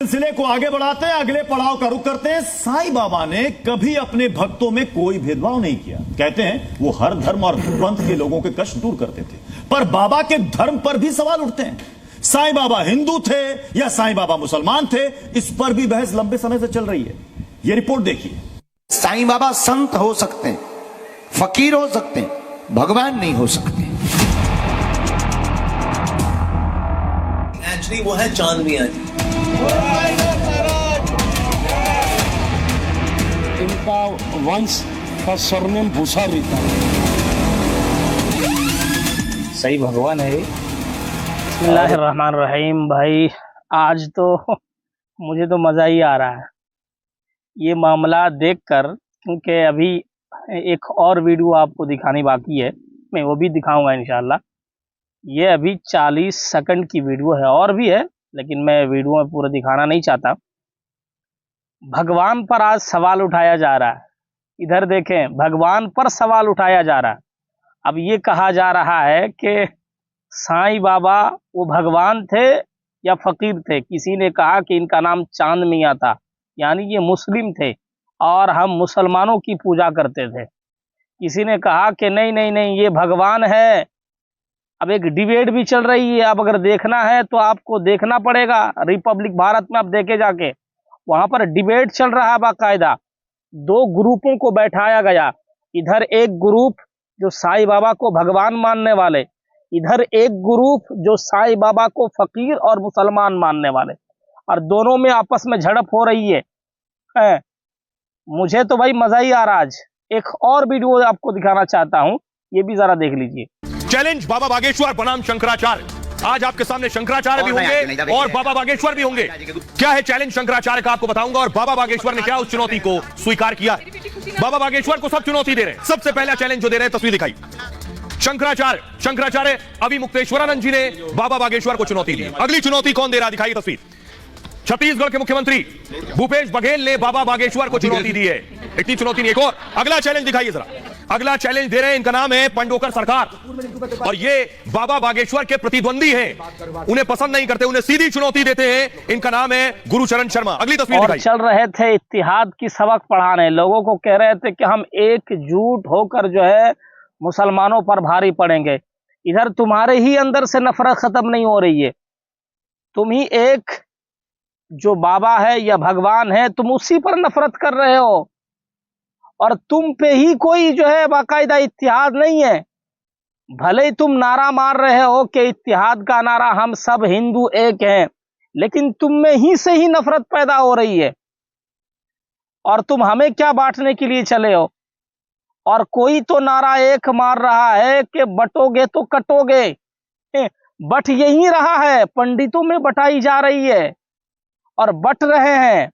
सिलसिले को आगे बढ़ाते हैं, अगले पड़ाव का रुख करते हैं। साईं बाबा ने कभी अपने भक्तों में कोई भेदभाव नहीं किया। कहते हैं वो हर धर्म और पंथ के लोगों के कष्ट दूर करते थे, पर बाबा के धर्म पर भी सवाल उठते हैं। साईं बाबा हिंदू थे या साईं बाबा मुसलमान थे, इस पर भी बहस लंबे समय से चल रही है। यह रिपोर्ट देखिए। साईं बाबा संत हो सकते हैं, फकीर हो सकते हैं, भगवान नहीं हो सकते। एक्चुअली वो है चांद मियां जी। इनका वंश का सरनेम भूसारी था। सही भगवान है। बिस्मिल्लाहिर्रहमानिर्रहीम। भाई आज तो मुझे तो मज़ा ही आ रहा है ये मामला देखकर, क्योंकि अभी एक और वीडियो आपको दिखानी बाकी है, मैं वो भी दिखाऊंगा इंशाल्लाह। ये अभी 40 सेकंड की वीडियो है, और भी है लेकिन मैं वीडियो में पूरा दिखाना नहीं चाहता। भगवान पर आज सवाल उठाया जा रहा है। इधर देखें, भगवान पर सवाल उठाया जा रहा है। अब ये कहा जा रहा है कि साईं बाबा वो भगवान थे या फकीर थे। किसी ने कहा कि इनका नाम चांद मियां था, यानी ये मुस्लिम थे और हम मुसलमानों की पूजा करते थे। किसी ने कहा कि नहीं नहीं नहीं, ये भगवान है। अब एक डिबेट भी चल रही है। अब अगर देखना है तो आपको देखना पड़ेगा रिपब्लिक भारत में। आप देखे जाके, वहां पर डिबेट चल रहा है बाकायदा। दो ग्रुपों को बैठाया गया। इधर एक ग्रुप जो साईं बाबा को भगवान मानने वाले, इधर एक ग्रुप जो साईं बाबा को फकीर और मुसलमान मानने वाले, और दोनों में आपस में झड़प हो रही है। मुझे तो भाई मजा ही आ रहा। आज एक और वीडियो आपको दिखाना चाहता हूं, ये भी जरा देख लीजिए। चैलेंज बाबा बागेश्वर बनाम शंकराचार्य। आज आपके सामने शंकराचार्य भी होंगे और बाबा बागेश्वर भी होंगे। क्या है चैलेंज शंकराचार्य का आपको बताऊंगा, और बाबा बागेश्वर ने क्या उस चुनौती को स्वीकार किया। बाबा बागेश्वर को सब चुनौती दे रहे हैं। सबसे पहला चैलेंज जो दे रहे हैं, तस्वीर दिखाई। शंकराचार्य अभिमुक्तेश्वरानंद जी ने बाबा बागेश्वर को चुनौती दी। अगली चुनौती कौन दे रहा, दिखाई तस्वीर। छत्तीसगढ़ के मुख्यमंत्री भूपेश बघेल ने बाबा बागेश्वर को चुनौती दी है। इतनी चुनौती नहीं, एक और अगला चैलेंज दिखाइए जरा। अगला चैलेंज दे रहे हैं, इनका नाम है पंडोकर सरकार, और ये बाबा बागेश्वर के प्रतिद्वंदी हैं। उन्हें पसंद नहीं करते, उन्हें सीधी चुनौती देते हैं। इनका नाम है गुरुचरण शर्मा। अगली तस्वीर दिखाइए। चल रहे थे इत्तिहाद की सबक पढ़ाने, लोगों को कह रहे थे कि हम एकजुट होकर जो है मुसलमानों पर भारी पड़ेंगे। इधर तुम्हारे ही अंदर से नफरत खत्म नहीं हो रही है। तुम ही एक जो बाबा है या भगवान है, तुम उसी पर नफरत कर रहे हो, और तुम पे ही कोई जो है बाकायदा इत्तिहाद नहीं है। भले ही तुम नारा मार रहे हो कि इत्तिहाद का नारा, हम सब हिंदू एक हैं, लेकिन तुम में ही से ही नफरत पैदा हो रही है। और तुम हमें क्या बांटने के लिए चले हो। और कोई तो नारा एक मार रहा है कि बटोगे तो कटोगे। बट यही रहा है, पंडितों में बटाई जा रही है और बट रहे हैं।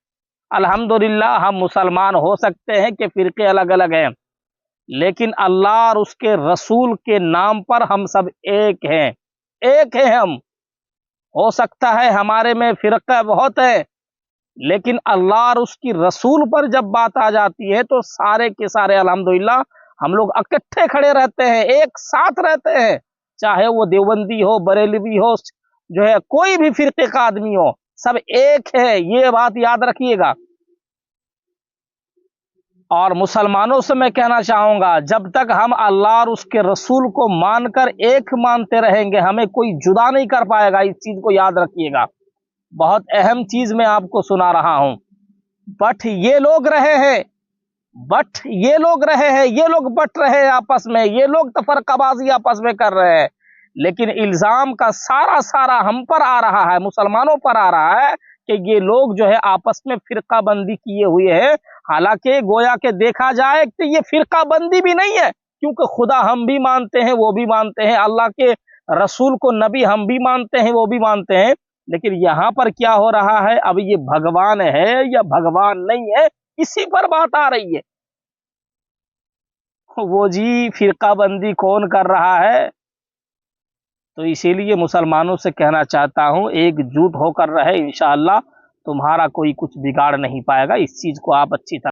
अल्हम्दुलिल्लाह हम मुसलमान हो सकते हैं कि फिरके अलग अलग हैं, लेकिन अल्लाह और उसके रसूल के नाम पर हम सब एक हैं। एक हैं हम। हो सकता है हमारे में फिरका बहुत है, लेकिन अल्लाह और उसकी रसूल पर जब बात आ जाती है तो सारे के सारे अल्हम्दुलिल्लाह हम लोग इकट्ठे खड़े रहते हैं, एक साथ रहते हैं। चाहे वो देवबंदी हो, बरेलवी हो, जो है कोई भी फिरके का आदमी हो, सब एक है। ये बात याद रखिएगा। और मुसलमानों से मैं कहना चाहूंगा, जब तक हम अल्लाह और उसके रसूल को मानकर एक मानते रहेंगे, हमें कोई जुदा नहीं कर पाएगा। इस चीज को याद रखिएगा। बहुत अहम चीज मैं आपको सुना रहा हूं। बट ये लोग रहे हैं, ये लोग बट रहे हैं आपस में, ये लोग तफरकाबाजी आपस में कर रहे हैं। लेकिन इल्जाम का सारा हम पर आ रहा है, मुसलमानों पर आ रहा है कि ये लोग जो है आपस में फिरका बंदी किए हुए हैं। हालांकि गोया के देखा जाए तो ये फिरका बंदी भी नहीं है, क्योंकि खुदा हम भी मानते हैं, वो भी मानते हैं, अल्लाह के रसूल को नबी हम भी मानते हैं, वो भी मानते हैं। लेकिन यहाँ पर क्या हो रहा है, अब ये भगवान है या भगवान नहीं है, इसी पर बात आ रही है। वो जी फिरका बंदी कौन कर रहा है। तो इसीलिए मुसलमानों से कहना चाहता हूं, एकजुट होकर रहे। इंशाअल्लाह तुम्हारा कोई कुछ बिगाड़ नहीं पाएगा। इस चीज को आप अच्छी तरह